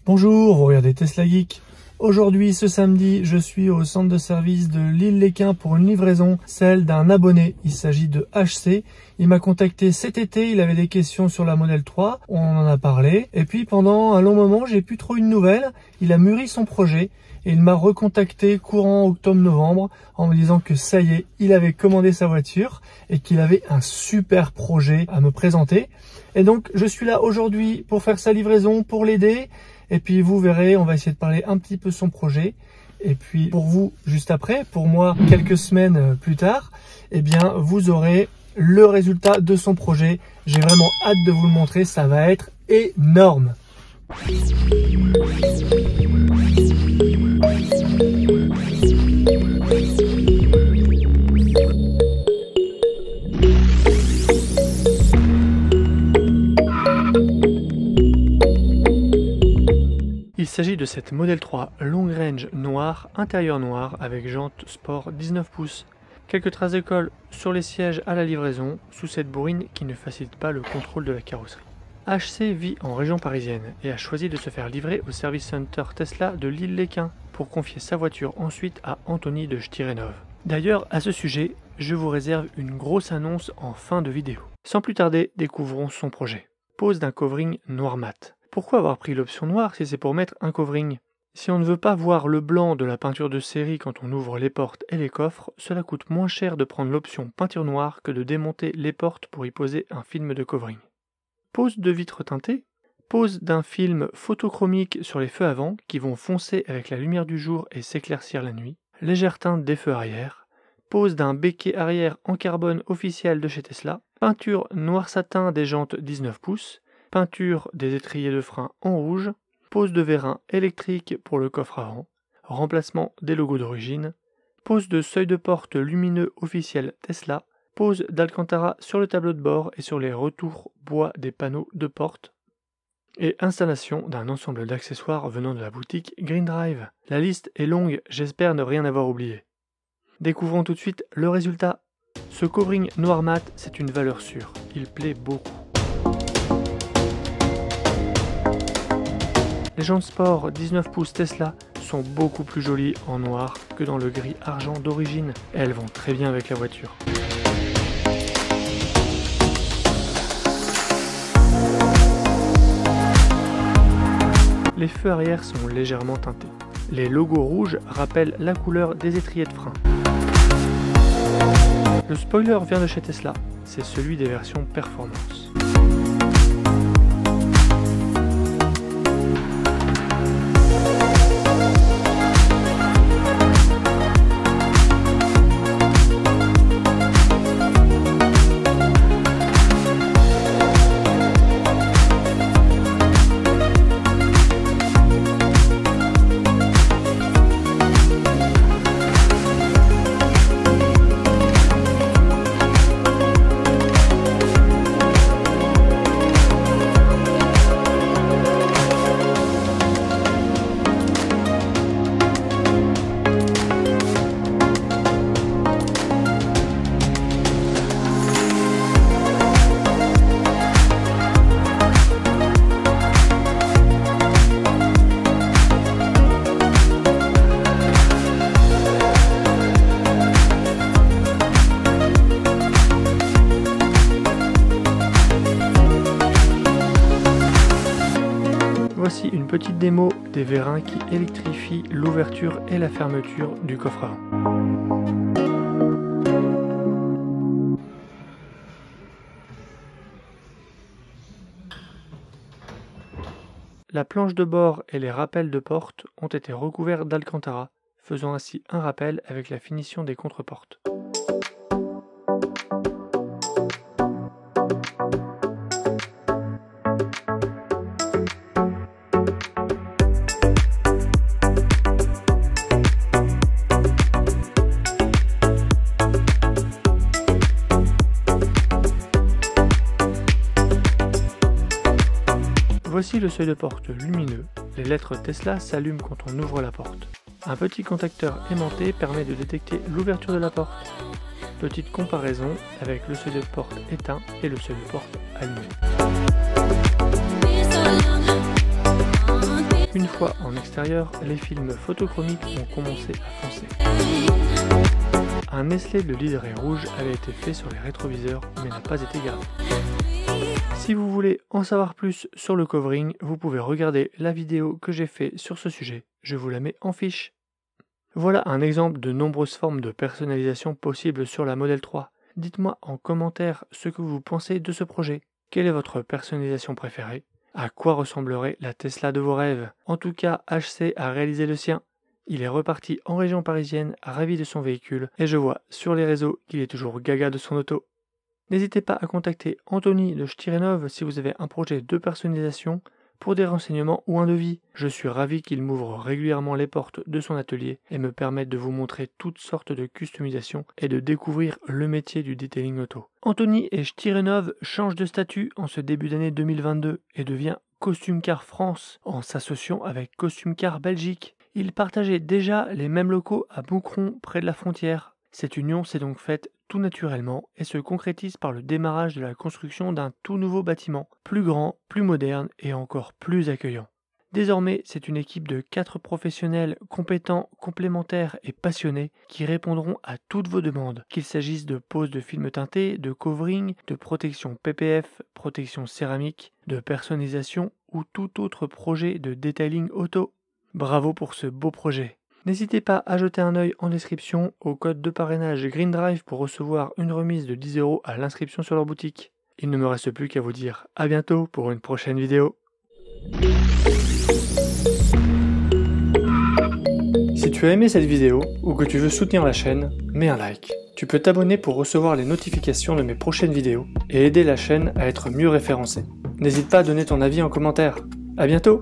Bonjour, regardez Tesla Geek. Aujourd'hui, ce samedi, je suis au centre de service de L'Isle-les-Quins pour une livraison, celle d'un abonné. Il s'agit de HC. Il m'a contacté cet été, il avait des questions sur la Model 3, on en a parlé. Et puis pendant un long moment, j'ai plus trop eu de nouvelles. Il a mûri son projet et il m'a recontacté courant octobre-novembre en me disant que ça y est, il avait commandé sa voiture et qu'il avait un super projet à me présenter. Et donc, je suis là aujourd'hui pour faire sa livraison, pour l'aider. Et puis vous verrez, on va essayer de parler un petit peu son projet. Et puis pour vous, juste après, pour moi, quelques semaines plus tard, eh bien vous aurez le résultat de son projet. J'ai vraiment hâte de vous le montrer, ça va être énorme. Il s'agit de cette Model 3 Long Range noire, intérieur noir avec jantes sport 19 pouces. Quelques traces de colle sur les sièges à la livraison, sous cette bourrine qui ne facilite pas le contrôle de la carrosserie. HC vit en région parisienne et a choisi de se faire livrer au service center Tesla de L'Isle-les-Quins pour confier sa voiture ensuite à Anthony de Stirenov. D'ailleurs, à ce sujet, je vous réserve une grosse annonce en fin de vidéo. Sans plus tarder, découvrons son projet. Pose d'un covering noir mat. Pourquoi avoir pris l'option noire si c'est pour mettre un covering? Si on ne veut pas voir le blanc de la peinture de série quand on ouvre les portes et les coffres, cela coûte moins cher de prendre l'option peinture noire que de démonter les portes pour y poser un film de covering. Pose de vitres teintées. Pose d'un film photochromique sur les feux avant qui vont foncer avec la lumière du jour et s'éclaircir la nuit. Légère teinte des feux arrière. Pose d'un béquet arrière en carbone officiel de chez Tesla. Peinture noir satin des jantes 19 pouces. Peinture des étriers de frein en rouge, pose de vérin électrique pour le coffre avant, remplacement des logos d'origine, pose de seuil de porte lumineux officiel Tesla, pose d'Alcantara sur le tableau de bord et sur les retours bois des panneaux de porte, et installation d'un ensemble d'accessoires venant de la boutique Green Drive. La liste est longue, j'espère ne rien avoir oublié. Découvrons tout de suite le résultat. Ce covering noir mat, c'est une valeur sûre, il plaît beaucoup. Les jantes sport 19 pouces Tesla sont beaucoup plus jolies en noir que dans le gris argent d'origine. Elles vont très bien avec la voiture. Les feux arrière sont légèrement teintés. Les logos rouges rappellent la couleur des étriers de frein. Le spoiler vient de chez Tesla, c'est celui des versions performance. Voici une petite démo des vérins qui électrifient l'ouverture et la fermeture du coffre avant. La planche de bord et les rappels de porte ont été recouverts d'Alcantara, faisant ainsi un rappel avec la finition des contreportes. Voici le seuil de porte lumineux. Les lettres Tesla s'allument quand on ouvre la porte. Un petit contacteur aimanté permet de détecter l'ouverture de la porte. Petite comparaison avec le seuil de porte éteint et le seuil de porte allumé. Une fois en extérieur, les films photochromiques ont commencé à foncer. Un Nestlé de liseré rouge avait été fait sur les rétroviseurs mais n'a pas été gardé. Si vous voulez en savoir plus sur le covering, vous pouvez regarder la vidéo que j'ai fait sur ce sujet, je vous la mets en fiche. Voilà un exemple de nombreuses formes de personnalisation possibles sur la Model 3. Dites-moi en commentaire ce que vous pensez de ce projet. Quelle est votre personnalisation préférée? À quoi ressemblerait la Tesla de vos rêves? En tout cas, HC a réalisé le sien. Il est reparti en région parisienne, ravi de son véhicule, et je vois sur les réseaux qu'il est toujours gaga de son auto. N'hésitez pas à contacter Anthony de Stirenov si vous avez un projet de personnalisation pour des renseignements ou un devis. Je suis ravi qu'il m'ouvre régulièrement les portes de son atelier et me permette de vous montrer toutes sortes de customisations et de découvrir le métier du detailing auto. Anthony et Stirenov changent de statut en ce début d'année 2022 et devient Costume Car France en s'associant avec Costume Car Belgique. Ils partageaient déjà les mêmes locaux à Boucron près de la frontière. Cette union s'est donc faite tout naturellement et se concrétise par le démarrage de la construction d'un tout nouveau bâtiment, plus grand, plus moderne et encore plus accueillant. Désormais, c'est une équipe de 4 professionnels compétents, complémentaires et passionnés qui répondront à toutes vos demandes, qu'il s'agisse de pose de film teinté, de covering, de protection PPF, protection céramique, de personnalisation ou tout autre projet de detailing auto. Bravo pour ce beau projet! N'hésitez pas à jeter un œil en description au code de parrainage Green Drive pour recevoir une remise de 10 € à l'inscription sur leur boutique. Il ne me reste plus qu'à vous dire à bientôt pour une prochaine vidéo. Si tu as aimé cette vidéo ou que tu veux soutenir la chaîne, mets un like. Tu peux t'abonner pour recevoir les notifications de mes prochaines vidéos et aider la chaîne à être mieux référencée. N'hésite pas à donner ton avis en commentaire. À bientôt!